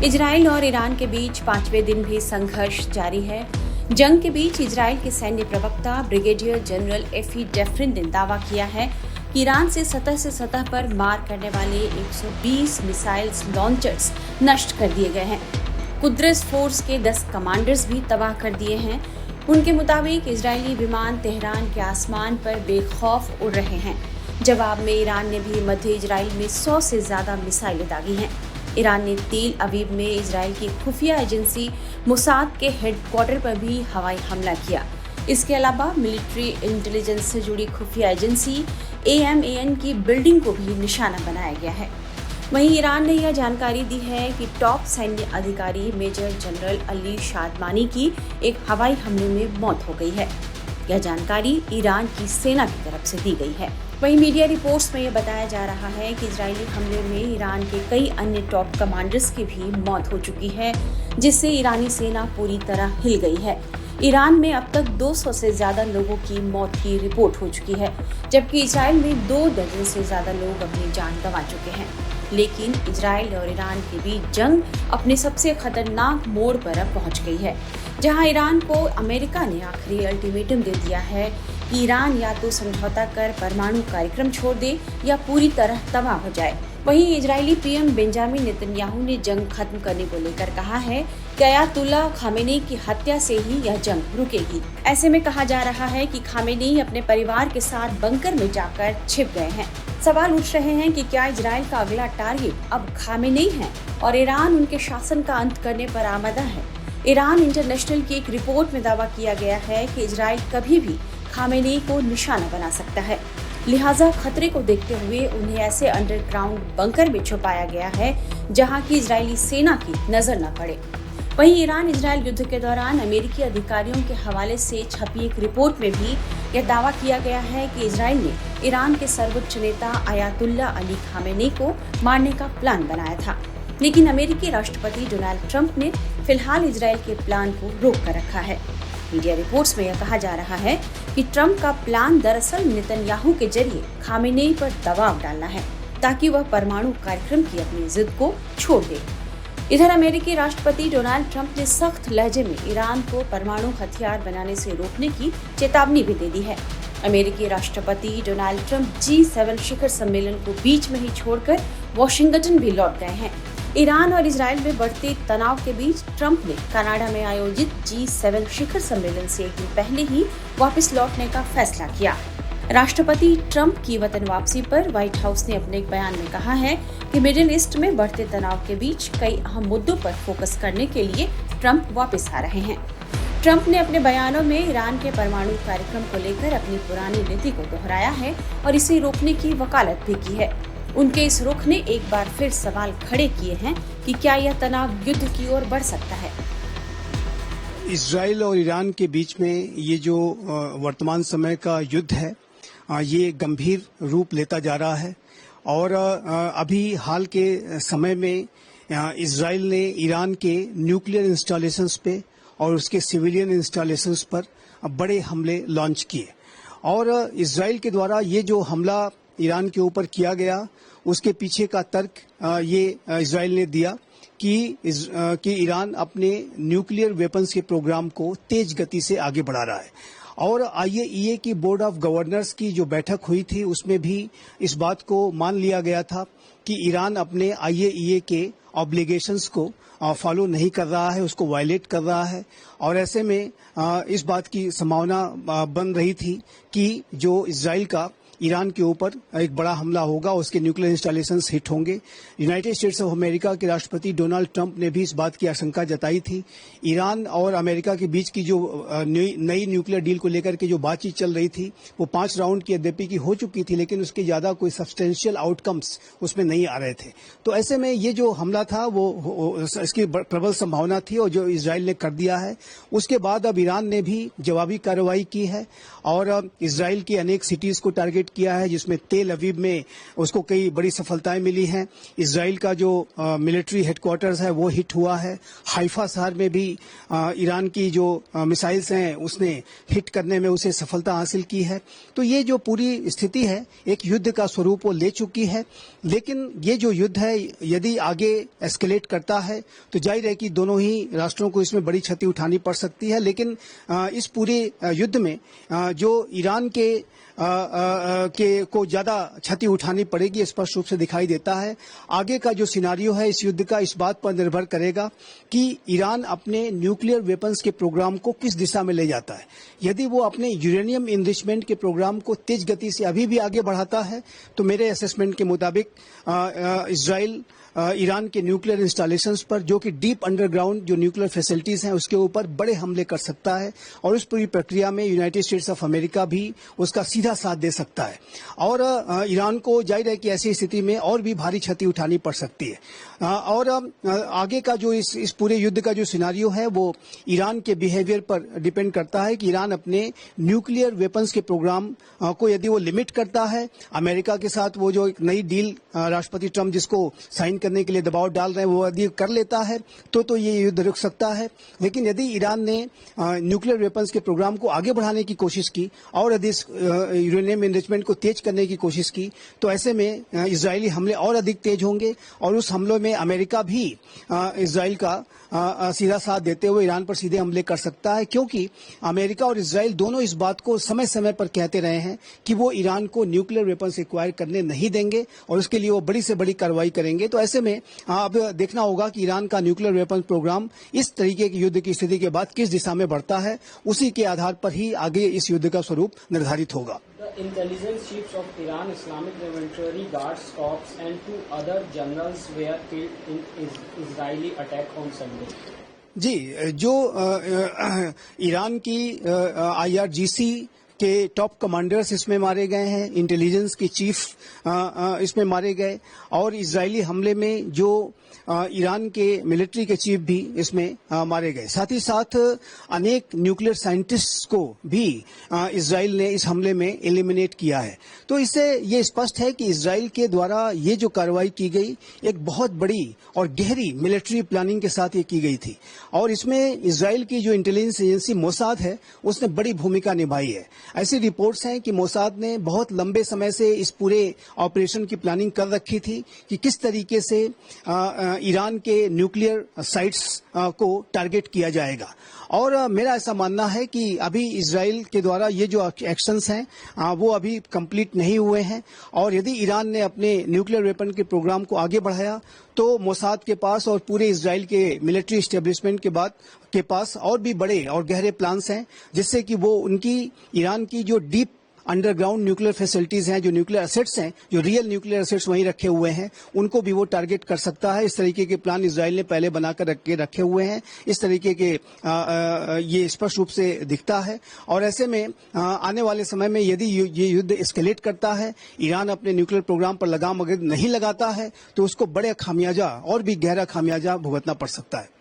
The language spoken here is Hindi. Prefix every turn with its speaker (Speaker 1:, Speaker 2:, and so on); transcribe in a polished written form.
Speaker 1: इजराइल और ईरान के बीच 5वें दिन भी संघर्ष जारी है। जंग के बीच इजराइल के सैन्य प्रवक्ता ब्रिगेडियर जनरल एफी डेफ्रिन ने दावा किया है कि ईरान से सतह पर मार करने वाले 120 मिसाइल्स लॉन्चर्स नष्ट कर दिए गए हैं। कुद्स फोर्स के 10 कमांडर्स भी तबाह कर दिए हैं। उनके मुताबिक इजरायली विमान तेहरान के आसमान पर बेखौफ उड़ रहे हैं। जवाब में ईरान ने भी मध्य इजराइल में 100 से ज्यादा मिसाइलें दागी हैं। ईरान ने तेल अवीव में इजराइल की खुफिया एजेंसी मोसाद के हेडक्वार्टर पर भी हवाई हमला किया। इसके अलावा मिलिट्री इंटेलिजेंस से जुड़ी खुफिया एजेंसी AMAN की बिल्डिंग को भी निशाना बनाया गया है। वहीं ईरान ने यह जानकारी दी है कि टॉप सैन्य अधिकारी मेजर जनरल अली शादमानी की एक हवाई हमले में मौत हो गई है। यह जानकारी ईरान की सेना की तरफ से दी गई है। वहीं मीडिया रिपोर्ट्स में यह बताया जा रहा है कि इजरायली हमले में ईरान के कई अन्य टॉप कमांडर्स की भी मौत हो चुकी है, जिससे ईरानी सेना पूरी तरह हिल गई है। ईरान में अब तक 200 से ज्यादा लोगों की मौत की रिपोर्ट हो चुकी है, जबकि इजराइल में 2 दर्जन से ज्यादा लोग अपनी जान गंवा चुके हैं। लेकिन इजराइल और ईरान के बीच जंग अपने सबसे खतरनाक मोड़ पर अब पहुंच गई है, जहां ईरान को अमेरिका ने आखिरी अल्टीमेटम दे दिया है कि ईरान या तो समझौता कर परमाणु कार्यक्रम छोड़ दे या पूरी तरह तबाह हो जाए। वहीं इजरायली PM बेंजामिन नेतन्याहू ने जंग खत्म करने को लेकर कहा है कि अयातुल्ला खामेनी की हत्या से ही यह जंग रुकेगी। ऐसे में कहा जा रहा है कि खामेनी अपने परिवार के साथ बंकर में जाकर छिप गए हैं। सवाल उठ रहे हैं कि क्या इजराइल का अगला टारगेट अब खामेनी है और ईरान उनके शासन का अंत करने पर आमादा है। ईरान इंटरनेशनल की एक रिपोर्ट में दावा किया गया है कि इजराइल कभी भी खामेनी को निशाना बना सकता है, लिहाजा खतरे को देखते हुए उन्हें ऐसे अंडरग्राउंड बंकर में छुपाया गया है जहां की इजरायली सेना की नजर न पड़े। वहीं ईरान इजरायल युद्ध के दौरान अमेरिकी अधिकारियों के हवाले से छपी एक रिपोर्ट में भी यह दावा किया गया है कि इजरायल ने ईरान के सर्वोच्च नेता अयातुल्ला अली खामेनी को मारने का प्लान बनाया था, लेकिन अमेरिकी राष्ट्रपति डोनाल्ड ट्रंप ने फिलहाल इजरायल के प्लान को रोक कर रखा है। मीडिया रिपोर्ट्स में यह कहा जा रहा है कि ट्रंप का प्लान दरअसल नेतन्याहू के जरिए खामेनी पर दबाव डालना है, ताकि वह परमाणु कार्यक्रम की अपनी जिद को छोड़ दे। इधर अमेरिकी राष्ट्रपति डोनाल्ड ट्रंप ने सख्त लहजे में ईरान को परमाणु हथियार बनाने से रोकने की चेतावनी भी दे दी है। अमेरिकी राष्ट्रपति डोनाल्ड ट्रंप G7 शिखर सम्मेलन को बीच में ही छोड़कर वॉशिंगटन भी लौट गए हैं। ईरान और इजराइल में बढ़ते तनाव के बीच ट्रंप ने कनाडा में आयोजित G7 शिखर सम्मेलन से एक दिन पहले ही वापस लौटने का फैसला किया। राष्ट्रपति ट्रंप की वतन वापसी पर व्हाइट हाउस ने अपने एक बयान में कहा है कि मिडिल ईस्ट में बढ़ते तनाव के बीच कई अहम मुद्दों पर फोकस करने के लिए ट्रंप वापस आ रहे हैं। ट्रंप ने अपने बयानों में ईरान के परमाणु कार्यक्रम को लेकर अपनी पुरानी नीति को दोहराया है और इसे रोकने की वकालत भी की है। उनके इस रुख ने एक बार फिर सवाल खड़े किए हैं कि क्या यह तनाव युद्ध की ओर बढ़ सकता है।
Speaker 2: इजराइल और ईरान के बीच में ये जो वर्तमान समय का युद्ध है, ये गंभीर रूप लेता जा रहा है और अभी हाल के समय में इजराइल ने ईरान के न्यूक्लियर इंस्टॉलेशंस पे और उसके सिविलियन इंस्टॉलेशंस पर बड़े हमले लॉन्च किए और इजराइल के द्वारा ये जो हमला ईरान के ऊपर किया गया, उसके पीछे का तर्क ये इजराइल ने दिया कि ईरान अपने न्यूक्लियर वेपन्स के प्रोग्राम को तेज गति से आगे बढ़ा रहा है। और IAEA की बोर्ड ऑफ गवर्नर्स की जो बैठक हुई थी, उसमें भी इस बात को मान लिया गया था कि ईरान अपने IAEA के ऑब्लिगेशंस को फॉलो नहीं कर रहा है, उसको वायलेट कर रहा है। और ऐसे में इस बात की संभावना बन रही थी कि जो इजराइल का ईरान के ऊपर एक बड़ा हमला होगा, उसके न्यूक्लियर इंस्टॉलेशंस हिट होंगे। यूनाइटेड स्टेट्स ऑफ अमेरिका के राष्ट्रपति डोनाल्ड ट्रंप ने भी इस बात की आशंका जताई थी। ईरान और अमेरिका के बीच की जो नई न्यूक्लियर डील को लेकर के जो बातचीत चल रही थी, वो 5 राउंड की यद्यपि की हो चुकी थी, लेकिन उसके ज्यादा कोई सब्सटेंशियल आउटकम्स उसमें नहीं आ रहे थे। तो ऐसे में ये जो हमला था वो इसकी प्रबल संभावना थी और जो इजराइल ने कर दिया है। उसके बाद अब ईरान ने भी जवाबी कार्रवाई की है और इजराइल की अनेक सिटीज को टारगेट किया है, जिसमें तेल अवीव में उसको कई बड़ी सफलताएं मिली हैं। इजराइल का जो मिलिट्री हेडक्वार्टर्स है वो हिट हुआ है। हाइफा शहर में भी ईरान की जो मिसाइल्स हैं उसने हिट करने में उसे सफलता हासिल की है। तो ये जो पूरी स्थिति है एक युद्ध का स्वरूप वो ले चुकी है। लेकिन ये जो युद्ध है यदि आगे एस्केलेट करता है तो जाहिर है कि दोनों ही राष्ट्रों को इसमें बड़ी क्षति उठानी पड़ सकती है। लेकिन इस पूरे युद्ध में जो ईरान के को ज्यादा क्षति उठानी पड़ेगी स्पष्ट रूप से दिखाई देता है। आगे का जो सिनारियो है इस युद्ध का इस बात पर निर्भर करेगा कि ईरान अपने न्यूक्लियर वेपन्स के प्रोग्राम को किस दिशा में ले जाता है। यदि वो अपने यूरेनियम इनरिचमेंट के प्रोग्राम को तेज गति से अभी भी आगे बढ़ाता है तो मेरे असेसमेंट के मुताबिक इजराइल ईरान के न्यूक्लियर इंस्टॉलेशंस पर जो कि डीप अंडरग्राउंड जो न्यूक्लियर फैसिलिटीज हैं उसके ऊपर बड़े हमले कर सकता है और उस पूरी प्रक्रिया में यूनाइटेड स्टेट्स ऑफ अमेरिका भी उसका सीधा साथ दे सकता है और ईरान को जाहिर है कि ऐसी स्थिति में और भी भारी क्षति उठानी पड़ सकती है। और आगे का जो इस पूरे युद्ध का जो सिनारियो है वो ईरान के बिहेवियर पर डिपेंड करता है कि ईरान अपने न्यूक्लियर वेपन्स के प्रोग्राम को यदि वो लिमिट करता है, अमेरिका के साथ वो जो एक नई डील राष्ट्रपति ट्रंप जिसको साइन करने के लिए दबाव डाल रहे हैं वो यदि कर लेता है तो ये युद्ध रुक सकता है। लेकिन यदि ईरान ने न्यूक्लियर वेपन्स के प्रोग्राम को आगे बढ़ाने की कोशिश की और यदि यूरेनियम एनरिचमेंट को तेज करने की कोशिश की तो ऐसे में इजरायली हमले और अधिक तेज होंगे और उस हमलों में अमेरिका भी इजराइल का सीधा साथ देते हुए ईरान पर सीधे हमले कर सकता है, क्योंकि अमेरिका और इजराइल दोनों इस बात को समय समय पर कहते रहे हैं कि वो ईरान को न्यूक्लियर वेपन्स एक्वायर करने नहीं देंगे और उसके लिए वो बड़ी से बड़ी कार्रवाई करेंगे। तो ऐसे में अब देखना होगा कि ईरान का न्यूक्लियर वेपन्स प्रोग्राम इस तरीके की युद्ध की स्थिति के बाद किस दिशा में बढ़ता है, उसी के आधार पर ही आगे इस युद्ध का स्वरूप निर्धारित होगा।
Speaker 3: The intelligence chiefs of Iran Islamic Revolutionary Guards Corps and 2 other generals were killed in Israeli attack on Sunday.
Speaker 2: जी, जो ईरान की IRGC के टॉप कमांडर्स इसमें मारे गए हैं, इंटेलिजेंस के चीफ इसमें मारे गए और इजरायली हमले में जो ईरान के मिलिट्री के चीफ भी इसमें मारे गए। साथ ही साथ अनेक न्यूक्लियर साइंटिस्ट्स को भी इजराइल ने इस हमले में एलिमिनेट किया है। तो इससे ये स्पष्ट है कि इजराइल के द्वारा ये जो कार्रवाई की गई एक बहुत बड़ी और गहरी मिलिट्री प्लानिंग के साथ ये की गई थी और इसमें इजराइल की जो इंटेलिजेंस एजेंसी मोसाद है उसने बड़ी भूमिका निभाई है। ऐसी रिपोर्ट्स हैं कि मोसाद ने बहुत लंबे समय से इस पूरे ऑपरेशन की प्लानिंग कर रखी थी कि किस तरीके से ईरान के न्यूक्लियर साइट्स को टारगेट किया जाएगा और मेरा ऐसा मानना है कि अभी इजराइल के द्वारा ये जो एक्शंस हैं वो अभी कंप्लीट नहीं हुए हैं और यदि ईरान ने अपने न्यूक्लियर वेपन के प्रोग्राम को आगे बढ़ाया तो मोसाद के पास और पूरे इजराइल के मिलिट्री एस्टेब्लिशमेंट के पास और भी बड़े और गहरे प्लान्स हैं जिससे कि वो उनकी ईरान की जो डीप अंडरग्राउंड न्यूक्लियर फैसिलिटीज हैं, जो न्यूक्लियर एसेट्स हैं, जो रियल न्यूक्लियर एसेट्स वहीं रखे हुए हैं, उनको भी वो टारगेट कर सकता है। इस तरीके के प्लान इजराइल ने पहले बनाकर रखे हुए हैं। इस तरीके के ये स्पष्ट रूप से दिखता है और ऐसे में आने वाले समय में यदि ये युद्ध एस्केलेट करता है, ईरान अपने न्यूक्लियर प्रोग्राम पर लगाम अगर नहीं लगाता है तो उसको बड़े खामियाजा और भी गहरा खामियाजा भुगतना पड़ सकता है।